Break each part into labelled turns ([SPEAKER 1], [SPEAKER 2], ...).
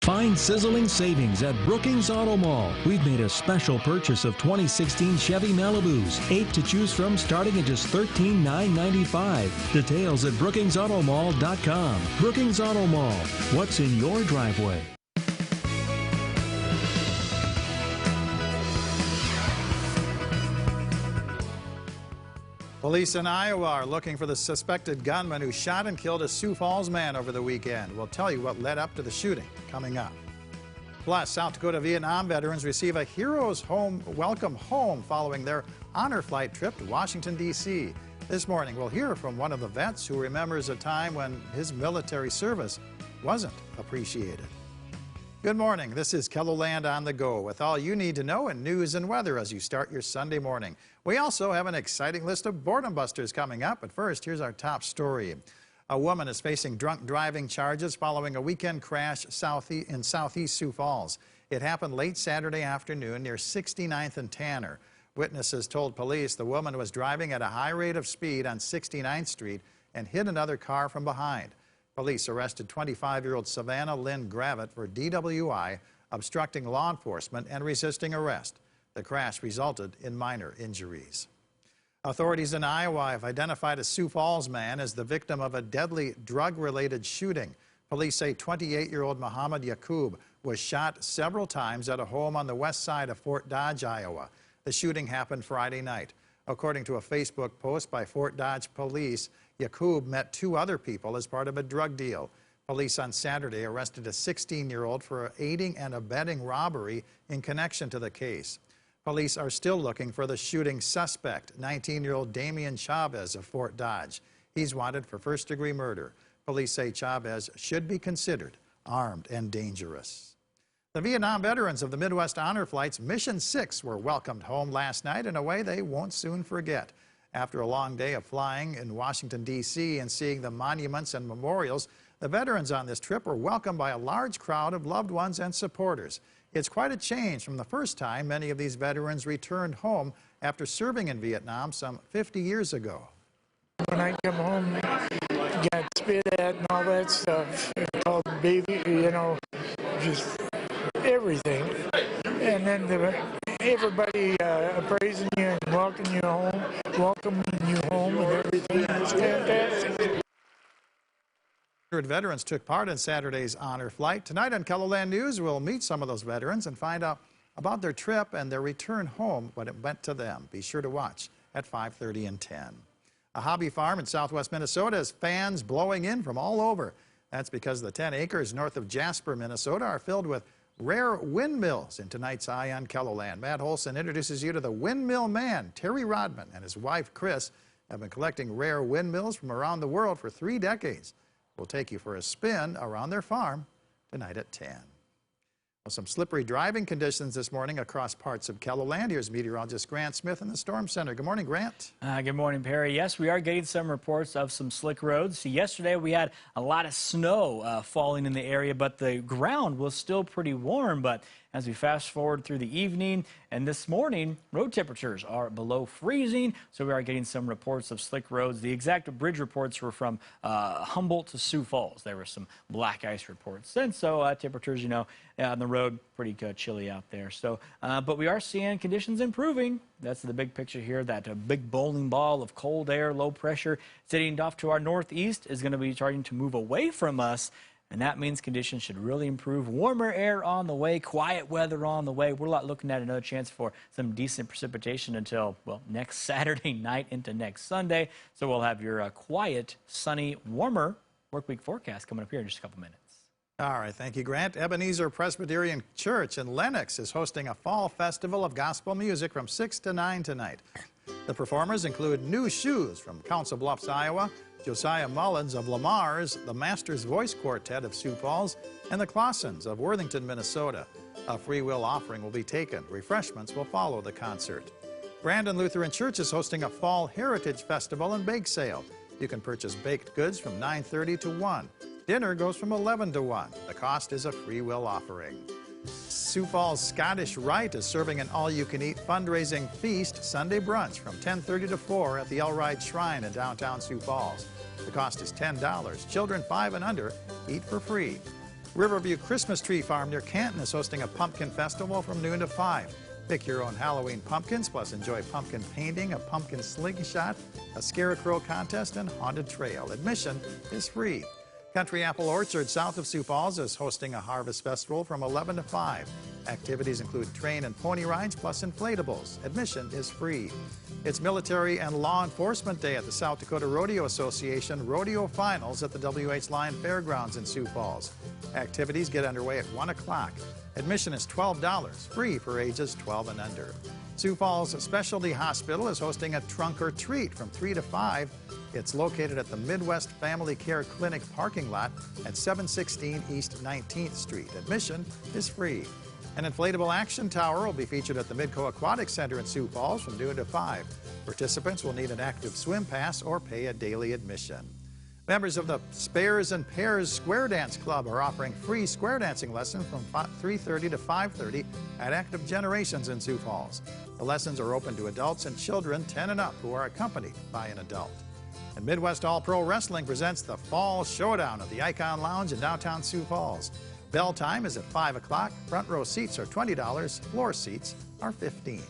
[SPEAKER 1] Find sizzling savings at Brookings Auto Mall. We've made a special purchase of 2016 Chevy Malibus, 8 to choose from starting at just $13,995. Details at brookingsautomall.com. Brookings Auto Mall. What's in your driveway?
[SPEAKER 2] Police in Iowa are looking for the suspected gunman who shot and killed a Sioux Falls man over the weekend. We'll tell you what led up to the shooting coming up. Plus, South Dakota Vietnam veterans receive a Heroes Welcome Home following their honor flight trip to Washington, D.C. This morning, we'll hear from one of the vets who remembers a time when his military service wasn't appreciated. Good morning. This is KELOLAND on the go with all you need to know in news and weather as you start your Sunday morning. We also have an exciting list of boredom busters coming up, but first, here's our top story. A woman is facing drunk driving charges following a weekend crash in southeast Sioux Falls. It happened late Saturday afternoon near 69th and Tanner. Witnesses told police the woman was driving at a high rate of speed on 69th Street and hit another car from behind. Police arrested 25-year-old Savannah Lynn Gravitt for DWI, obstructing law enforcement, and resisting arrest. The crash resulted in minor injuries. Authorities in Iowa have identified a Sioux Falls man as the victim of a deadly drug-related shooting. Police say 28-year-old Muhammad Yaqub was shot several times at a home on the west side of Fort Dodge, Iowa. The shooting happened Friday night. According to a Facebook post by Fort Dodge police, Yaqub met 2 other people as part of a drug deal. Police on Saturday arrested a 16-year-old for aiding and abetting robbery in connection to the case. Police are still looking for the shooting suspect, 19-year-old Damian Chavez of Fort Dodge. He's wanted for first-degree murder. Police say Chavez should be considered armed and dangerous. The Vietnam veterans of the Midwest Honor Flight's Mission 6 were welcomed home last night in a way they won't soon forget. After a long day of flying in Washington, D.C. and seeing the monuments and memorials, the veterans on this trip were welcomed by a large crowd of loved ones and supporters. It's quite a change from the first time many of these veterans returned home after serving in Vietnam some 50 years ago.
[SPEAKER 3] When I come home, got spit at and all that stuff, called baby, you know, just everything. And then everybody praising you and welcoming you home and everything. It was fantastic.
[SPEAKER 2] Veterans took part in Saturday's honor flight. Tonight on KELOLAND News, we'll meet some of those veterans and find out about their trip and their return home, what it meant to them. Be sure to watch at 5:30 and 10. A hobby farm in southwest Minnesota has fans blowing in from all over. That's because the 10 acres north of Jasper, Minnesota are filled with rare windmills. In tonight's Eye on KELOLAND, Matt Holson introduces you to the windmill man. Terry Rodman and his wife, Chris, have been collecting rare windmills from around the world for 3 decades. We'll take you for a spin around their farm tonight at 10. Well, some slippery driving conditions this morning across parts of KELOLAND. Here's meteorologist Grant Smith in the Storm Center. Good morning, Grant.
[SPEAKER 4] Good morning, Perry. Yes, we are getting some reports of some slick roads. Yesterday, we had a lot of snow falling in the area, but the ground was still pretty warm. But as we fast forward through the evening and this morning, road temperatures are below freezing, so we are getting some reports of slick roads. The exact bridge reports were from Humboldt to Sioux Falls. There were some black ice reports. And so temperatures, you know, on the road, pretty chilly out there. So, but we are seeing conditions improving. That's the big picture here. That big bowling ball of cold air, low pressure, sitting off to our northeast is going to be starting to move away from us. And that means conditions should really improve. Warmer air on the way, quiet weather on the way. We're not looking at another chance for some decent precipitation until, well, next Saturday night into next Sunday. So we'll have your quiet, sunny, warmer workweek forecast coming up here in just a couple minutes.
[SPEAKER 2] All right, thank you, Grant. Ebenezer Presbyterian Church in Lenox is hosting a fall festival of gospel music from 6 to 9 tonight. The performers include New Shoes from Council Bluffs, Iowa, Josiah Mullins of Lamar's, the Masters Voice Quartet of Sioux Falls, and the Clausens of Worthington, Minnesota. A free will offering will be taken. Refreshments will follow the concert. Brandon Lutheran Church is hosting a Fall Heritage Festival and Bake Sale. You can purchase baked goods from 9:30 to 1. Dinner goes from 11 to 1. The cost is a free will offering. Sioux Falls Scottish Rite is serving an all-you-can-eat fundraising feast Sunday brunch from 10:30 to 4 at the Elride Shrine in downtown Sioux Falls. The cost is $10. Children 5 and under eat for free. Riverview Christmas Tree Farm near Canton is hosting a pumpkin festival from noon to 5. Pick your own Halloween pumpkins, plus enjoy pumpkin painting, a pumpkin slingshot, a scarecrow contest, and haunted trail. Admission is free. Country Apple Orchard south of Sioux Falls is hosting a harvest festival from 11 to 5. Activities include train and pony rides plus inflatables. Admission is free. It's Military and Law Enforcement Day at the South Dakota Rodeo Association Rodeo Finals at the W.H. Lyon Fairgrounds in Sioux Falls. Activities get underway at 1 o'clock. Admission is $12, free for ages 12 and under. Sioux Falls Specialty Hospital is hosting a trunk or treat from 3 to 5. It's located at the Midwest Family Care Clinic parking lot at 716 East 19th Street. Admission is free. An inflatable action tower will be featured at the Midco Aquatic Center in Sioux Falls from noon to 5. Participants will need an active swim pass or pay a daily admission. Members of the Spares and Pairs Square Dance Club are offering free square dancing lessons from 3:30 to 5:30 at Active Generations in Sioux Falls. The lessons are open to adults and children 10 and up who are accompanied by an adult. And Midwest All-Pro Wrestling presents the Fall Showdown at the Icon Lounge in downtown Sioux Falls. Bell time is at 5 o'clock. Front row seats are $20. Floor seats are $15.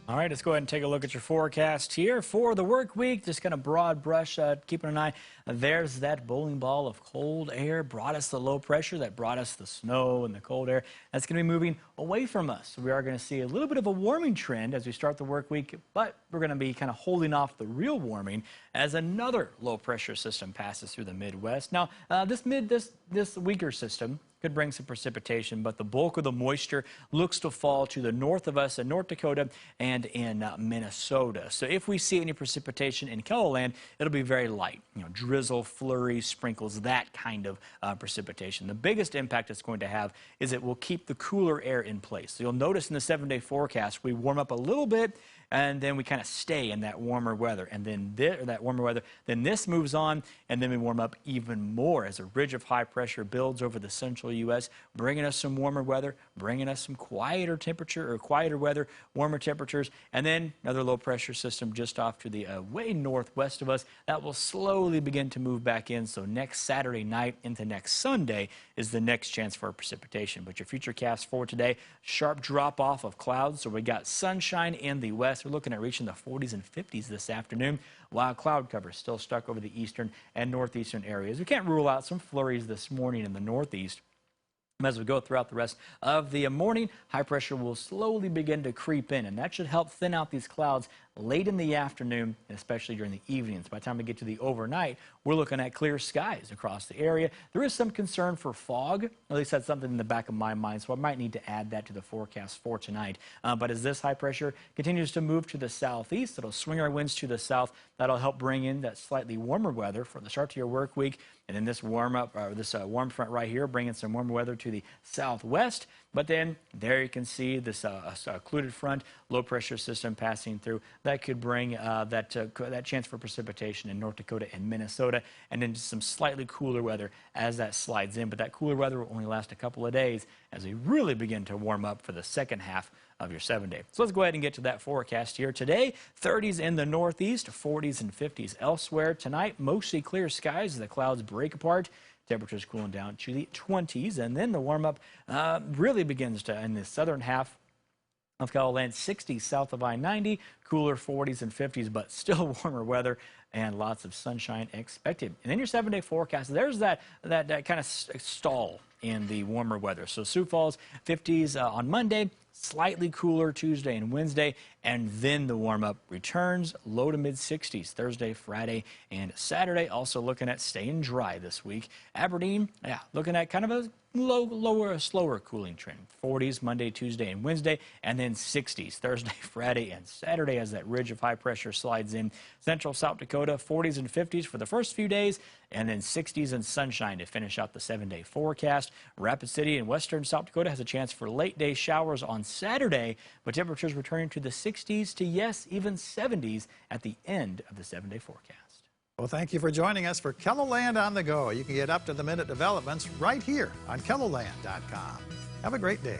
[SPEAKER 4] All right, let's go ahead and take a look at your forecast here for the work week. Just kind of broad brush, keeping an eye. There's that bowling ball of cold air, brought us the low pressure, that brought us the snow and the cold air. That's going to be moving away from us. So we are going to see a little bit of a warming trend as we start the work week, but we're going to be kind of holding off the real warming as another low pressure system passes through the Midwest. Now, this weaker system could bring some precipitation, but the bulk of the moisture looks to fall to the north of us in North Dakota and in Minnesota. So if we see any precipitation in KELOLAND, it'll be very light, drizzle, flurries, sprinkles, that kind of precipitation. The biggest impact it's going to have is it will keep the cooler air in place. So you'll notice in the 7-day forecast, we warm up a little bit, and then we kind of stay in that warmer weather, and then then this moves on, and then we warm up even more as a ridge of high pressure builds over the central U.S., bringing us some warmer weather, bringing us some quieter weather, warmer temperatures, and then another low pressure system just off to the way northwest of us that will slowly begin to move back in. So next Saturday night into next Sunday is the next chance for precipitation. But your futurecast for today, sharp drop off of clouds. So we got sunshine in the west. We're looking at reaching the 40s and 50s this afternoon, while cloud cover still stuck over the eastern and northeastern areas. We can't rule out some flurries this morning in the northeast. As we go throughout the rest of the morning, high pressure will slowly begin to creep in, and that should help thin out these clouds late in the afternoon, and especially during the evenings. By the time we get to the overnight, we're looking at clear skies across the area. There is some concern for fog. At least that's something in the back of my mind, so I might need to add that to the forecast for tonight. But as this high pressure continues to move to the southeast, it'll swing our winds to the south. That'll help bring in that slightly warmer weather for the start to your work week. And then this warm front right here, bringing some warmer weather to the southwest. But then there you can see this occluded front, low pressure system passing through. That could bring that chance for precipitation in North Dakota and Minnesota, and then just some slightly cooler weather as that slides in. But that cooler weather will only last a couple of days as we really begin to warm up for the second half of your 7-day. So let's go ahead and get to that forecast here. Today, 30s in the northeast, 40s and 50s elsewhere. Tonight, mostly clear skies as the clouds break apart. Temperatures cooling down to the 20s, and then the warm-up really begins in the southern half of KELOLAND, 60s south of I-90, cooler 40s and 50s, but still warmer weather and lots of sunshine expected. And then your 7-day forecast, there's that kind of stall in the warmer weather. So Sioux Falls, 50s on Monday, slightly cooler Tuesday and Wednesday, and then the warm-up returns, low to mid-60s Thursday, Friday, and Saturday. Also looking at staying dry this week. Aberdeen, looking at kind of a slower cooling trend. 40s Monday, Tuesday, and Wednesday, and then 60s Thursday, Friday, and Saturday as that ridge of high pressure slides in. Central South Dakota, 40s and 50s for the first few days, and then 60s and sunshine to finish out the 7-day forecast. Rapid City in western South Dakota has a chance for late-day showers on Saturday, but temperatures returning to the 60s to, yes, even 70s at the end of the 7-day forecast.
[SPEAKER 2] Well, thank you for joining us for KELOLAND on the Go. You can get up-to-the-minute developments right here on KELOLAND.com. Have a great day.